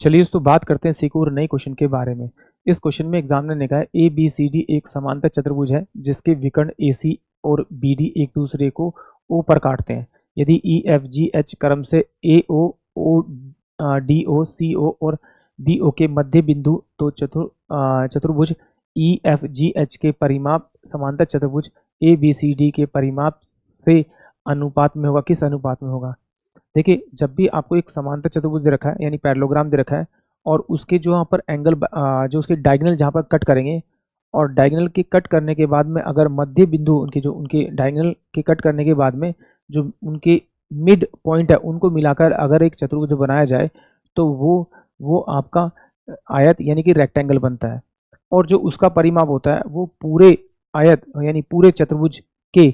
चलिए तो बात करते हैं एक और नए क्वेश्चन के बारे में। इस क्वेश्चन में एग्जामिनर ने कहा है ए बी सी डी एक समांतर चतुर्भुज है जिसके विकर्ण ए सी और बी डी एक दूसरे को ओ पर काटते हैं। यदि ई एफ जी एच क्रम से ए ओ डी ओ सी ओ और बी ओ के मध्य बिंदु तो चतुर्भुज ई एफ जी एच के परिमाप समांतर चतुर्भुज ए बी सी डी के परिमाप से अनुपात में होगा। किस अनुपात में होगा? देखिए, जब भी आपको एक समांतर चतुर्भुज दे रखा है यानी पैरेललोग्राम दे रखा है और उसके जो यहाँ पर एंगल जो उसके डायगोनल जहाँ पर कट करेंगे और डायगोनल के कट करने के बाद में अगर मध्य बिंदु उनके डायगोनल के कट करने के बाद में जो उनके मिड पॉइंट है उनको मिलाकर अगर एक चतुर्भुज बनाया जाए तो वो आपका आयत यानी कि रेक्टेंगल बनता है। और जो उसका परिमाप होता है वो पूरे आयत यानी पूरे चतुर्भुज के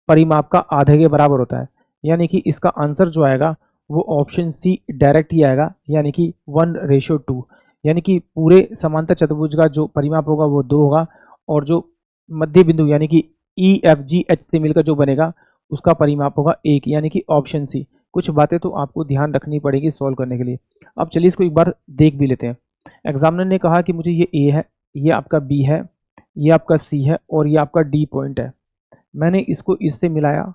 परिमाप का आधे के बराबर होता है। यानी कि इसका आंसर जो आएगा वो ऑप्शन सी डायरेक्ट ही आएगा, यानी कि 1:2। यानी कि पूरे समांतर चतुर्भुज का जो परिमाप होगा वो 2 होगा और जो मध्य बिंदु यानी कि ई एफ जी एच से मिलकर जो बनेगा उसका परिमाप होगा 1, यानी कि ऑप्शन सी। कुछ बातें तो आपको ध्यान रखनी पड़ेगी सॉल्व करने के लिए। अब चलिए इसको एक बार देख भी लेते हैं। एग्जामिनर ने कहा कि मुझे ये ए है, ये आपका बी है, ये आपका सी है और ये आपका डी पॉइंट है। मैंने इसको इससे मिलाया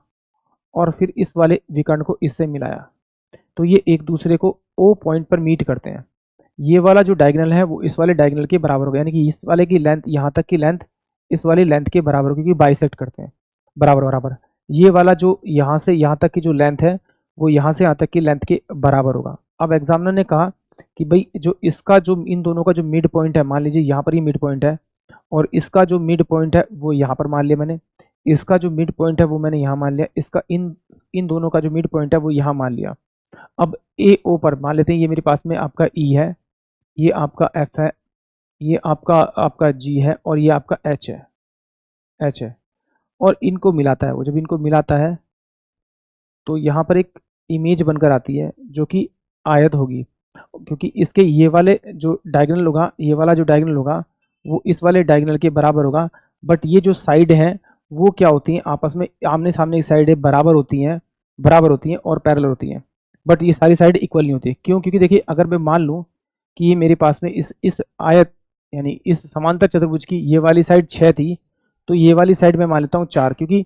और फिर इस वाले विकर्ण को इससे मिलाया तो ये एक दूसरे को ओ पॉइंट पर मीट करते हैं। ये वाला जो डायगोनल है वो इस वाले डायगोनल के बराबर होगा, यानी कि इस वाले की लेंथ यहाँ तक की लेंथ इस वाली लेंथ के बराबर होगी क्योंकि बाइसेक्ट करते हैं बराबर बराबर। ये वाला जो यहाँ से यहाँ तक की जो लेंथ है वो यहाँ से यहाँ तक की लेंथ के बराबर होगा। अब एग्जामिनर ने कहा कि भाई जो इसका जो इन दोनों का जो मिड पॉइंट है, मान लीजिए यहाँ पर ये मिड पॉइंट है और इसका जो मिड पॉइंट है वो यहाँ पर मान लिया मैंने, इसका जो मिड पॉइंट है वो मैंने यहाँ मान लिया, इसका इन दोनों का जो मिड पॉइंट है वो यहाँ मान लिया। अब ए ओ पर मान लेते हैं ये मेरे पास में आपका ई है, ये आपका एफ है, ये आपका जी है और ये आपका एच है और इनको मिलाता है। वो जब इनको मिलाता है तो यहाँ पर एक इमेज बनकर आती है जो कि आयत होगी, क्योंकि इसके ये वाले जो डायगोनल होगा, ये वाला जो डायगोनल होगा वो इस वाले डायगोनल के बराबर होगा। बट ये जो साइड हैं वो क्या होती हैं, आपस में आमने सामने की साइड है बराबर होती हैं और पैरेलल होती हैं। बट ये सारी साइड इक्वल नहीं होती। क्यों? क्योंकि देखिए, अगर मैं मान लूँ कि ये मेरे पास में इस आयत यानी इस समांतर चतुर्भुज की ये वाली साइड 6 थी तो ये वाली साइड मैं मान लेता हूँ 4, क्योंकि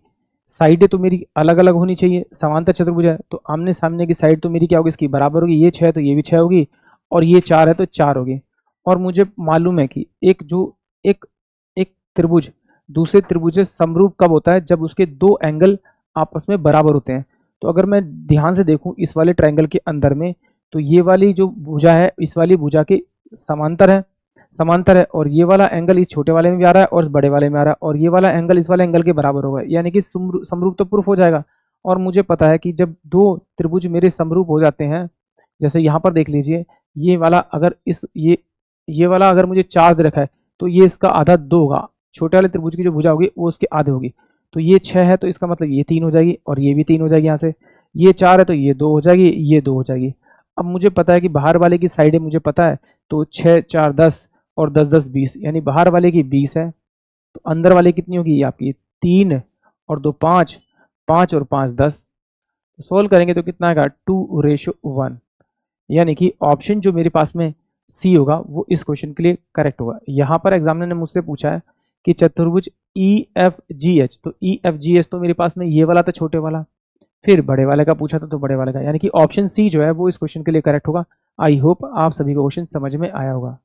साइडें तो मेरी अलग अलग होनी चाहिए। समांतर चतुर्भुज है तो आमने सामने की साइड तो मेरी क्या होगी, इसकी बराबर होगी। ये 6 है तो ये भी 6 होगी और ये 4 है तो 4 होगी। और मुझे मालूम है कि एक एक त्रिभुज दूसरे त्रिभुज से समरूप कब होता है, जब उसके 2 एंगल आपस में बराबर होते हैं। तो अगर मैं ध्यान से देखूं इस वाले ट्रायंगल के अंदर में तो ये वाली जो भुजा है इस वाली भुजा के समांतर है और ये वाला एंगल इस छोटे वाले में भी आ रहा है और इस बड़े वाले में आ रहा है और ये वाला एंगल इस वाले एंगल के बराबर होगा, यानी कि समरूप तो प्रूफ हो जाएगा। और मुझे पता है कि जब 2 त्रिभुज मेरे समरूप हो जाते हैं, जैसे यहाँ पर देख लीजिए, ये वाला अगर ये वाला अगर मुझे 4 दे रखा है तो ये इसका आधा 2 होगा। छोटे वाले त्रिभुज की जो भुजा होगी वो उसके आधे होगी। तो ये 6 है तो इसका मतलब ये 3 हो जाएगी और ये भी 3 हो जाएगी। यहाँ से ये 4 है तो ये 2 हो जाएगी, ये 2 हो जाएगी। अब मुझे पता है कि बाहर वाले की साइडें मुझे पता है, तो 6 4 10 और 10 10 20, यानी बाहर वाले की 20 है तो अंदर वाले कितनी होगी, ये आपकी 3 और 2 5, 5 और 5 10। सोल्व करेंगे तो कितना आएगा 2:1, यानी कि ऑप्शन जो मेरे पास में सी होगा वो इस क्वेश्चन के लिए करेक्ट होगा। यहाँ पर एग्जामिनर ने मुझसे पूछा है कि चतुर्भुज ई एफ जी एच, तो ई एफ जी एच तो मेरे पास में ये वाला था छोटे वाला, फिर बड़े वाले का पूछा था तो बड़े वाले का, यानी कि ऑप्शन सी जो है वो इस क्वेश्चन के लिए करेक्ट होगा। आई होप आप सभी को क्वेश्चन समझ में आया होगा।